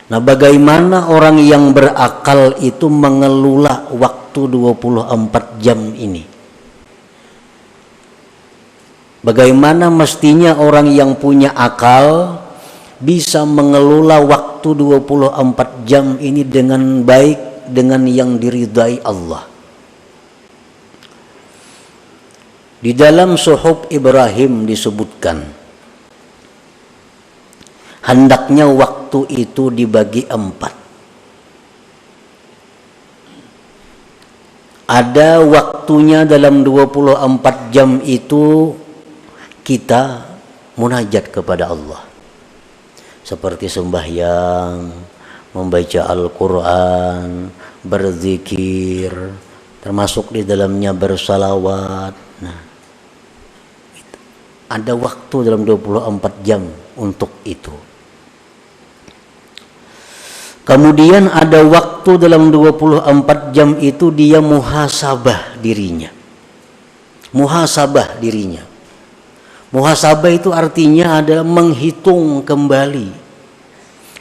Nah, bagaimana orang yang berakal itu mengelola waktu 24 jam ini? Bagaimana mestinya orang yang punya akal bisa mengelola waktu 24 jam ini dengan baik, dengan yang diridai Allah? Di dalam Suhuf Ibrahim disebutkan, hendaknya waktu itu dibagi 4. Ada waktunya dalam 24 jam itu kita munajat kepada Allah, seperti sembahyang, membaca Al-Quran, berzikir, termasuk di dalamnya bersalawat. Nah, ada waktu dalam 24 jam untuk itu. Kemudian ada waktu dalam 24 jam itu dia muhasabah dirinya. Muhasabah dirinya. Muhasabah itu artinya adalah menghitung kembali.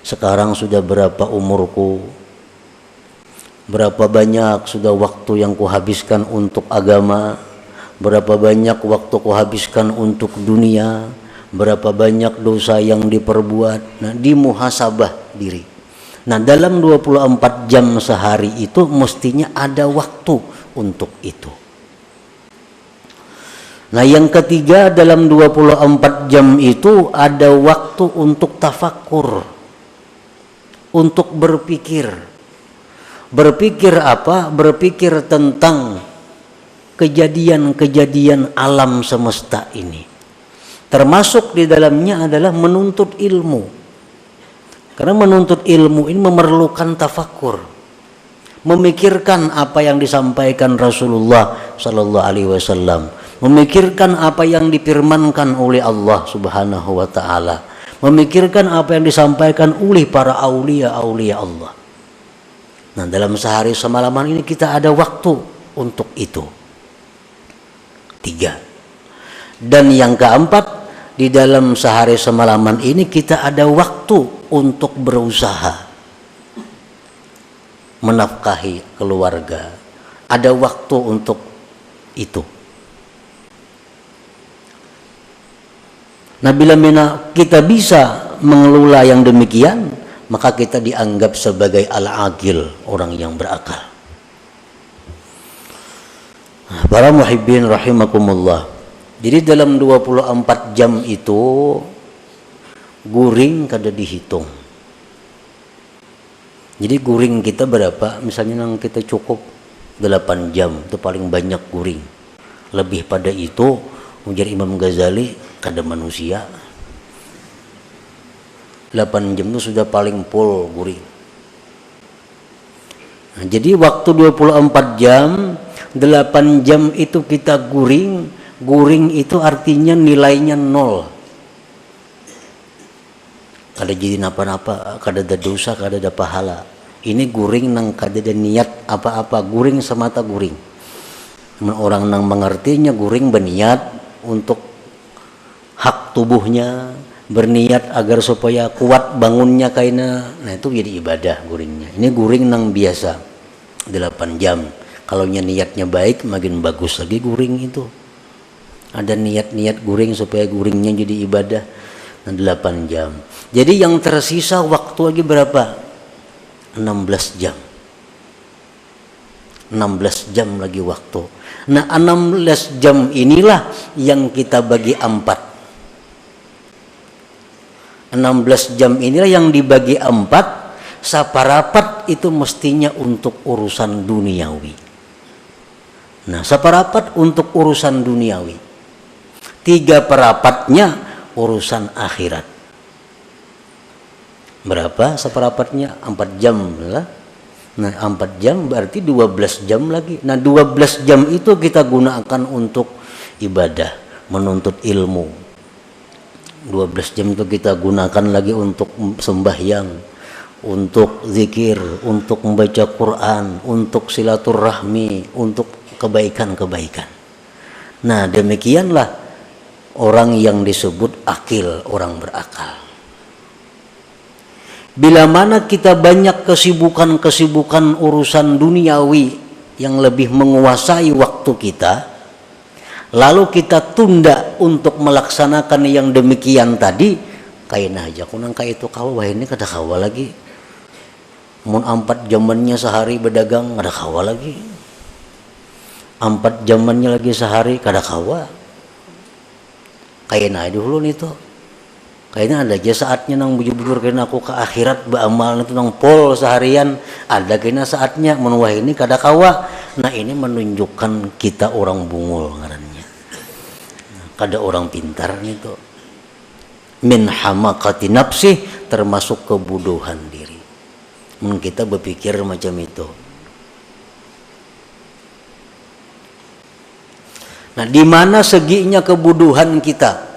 Sekarang sudah berapa umurku? Berapa banyak sudah waktu yang kuhabiskan untuk agama? Berapa banyak waktu kuhabiskan untuk dunia? Berapa banyak dosa yang diperbuat? Nah, dimuhasabah diri. Nah, dalam 24 jam sehari itu mestinya ada waktu untuk itu. Nah, yang ketiga, dalam 24 jam itu ada waktu untuk tafakkur, untuk berpikir. Berpikir apa? Berpikir tentang kejadian-kejadian alam semesta ini. Termasuk di dalamnya adalah menuntut ilmu. Karena menuntut ilmu ini memerlukan tafakkur, memikirkan apa yang disampaikan Rasulullah Sallallahu Alaihi Wasallam, memikirkan apa yang difirmankan oleh Allah Subhanahu Wa Taala, memikirkan apa yang disampaikan oleh para aulia-aulia Allah. Nah, dalam sehari semalaman ini kita ada waktu untuk itu. 3. Dan yang keempat, di dalam sehari semalaman ini kita ada waktu untuk berusaha menafkahi keluarga. Ada waktu untuk itu. Nah, bila kita bisa mengelola yang demikian, maka kita dianggap sebagai al-aqil, orang yang berakal. Para muhibbin rahimakumullah. Jadi dalam 24 jam itu guring kada dihitung. Jadi guring kita berapa? Misalnya yang kita cukup 8 jam, itu paling banyak guring. Lebih pada itu, ujar Imam Ghazali, kada manusia. 8 jam itu sudah paling full guring. Nah, jadi waktu 24 jam, 8 jam itu kita guring. Guring itu artinya nilainya 0. Kada jadi napa-napa, kada ada dosa, kada ada pahala. Ini guring nang kada ada niat apa-apa, guring semata guring. Orang nang mengertinya guring berniat untuk hak tubuhnya, berniat agar supaya kuat bangunnya kaina. Nah, itu jadi ibadah guringnya. Ini guring nang biasa 8 jam. Kalau niatnya baik makin bagus lagi guring itu. Ada niat-niat guring supaya guringnya jadi ibadah. 8 jam. Jadi yang tersisa waktu lagi berapa? 16 jam. 16 jam lagi waktu. Nah, 16 jam inilah yang kita bagi 4. 16 jam inilah yang dibagi 4. Saparapat itu mestinya untuk urusan duniawi. Nah, saparapat untuk urusan duniawi. 3/4-nya urusan akhirat. Berapa seperapatnya? 4 jam lah. Nah, 4 jam berarti 12 jam lagi. Nah, 12 jam itu kita gunakan untuk ibadah, menuntut ilmu. 12 jam itu kita gunakan lagi untuk sembahyang, untuk zikir, untuk membaca Quran, untuk silaturahmi, untuk kebaikan-kebaikan. Nah, demikianlah orang yang disebut akil, orang berakal. Bila mana kita banyak kesibukan-kesibukan urusan duniawi yang lebih menguasai waktu kita, lalu kita tunda untuk melaksanakan yang demikian tadi, kaina aja kunang kaya itu kawa, wah ini kada kawa lagi. Mun 4 jamannya sehari berdagang kada kawa lagi. 4 jamannya lagi sehari kada kawa. Kaina dulu nih tuh. Kayaknya ada aja saatnya nang bujur-bujur kena aku ke akhirat beramal itu nang pol seharian, ada kena saatnya menuah ini kada kawa. Nah ini menunjukkan kita orang bungul ngarannya, kada orang pintar itu. Min hamakati nafsi, termasuk kebodohan diri. Kita berpikir macam itu. Nah di mana seginya kebodohan kita?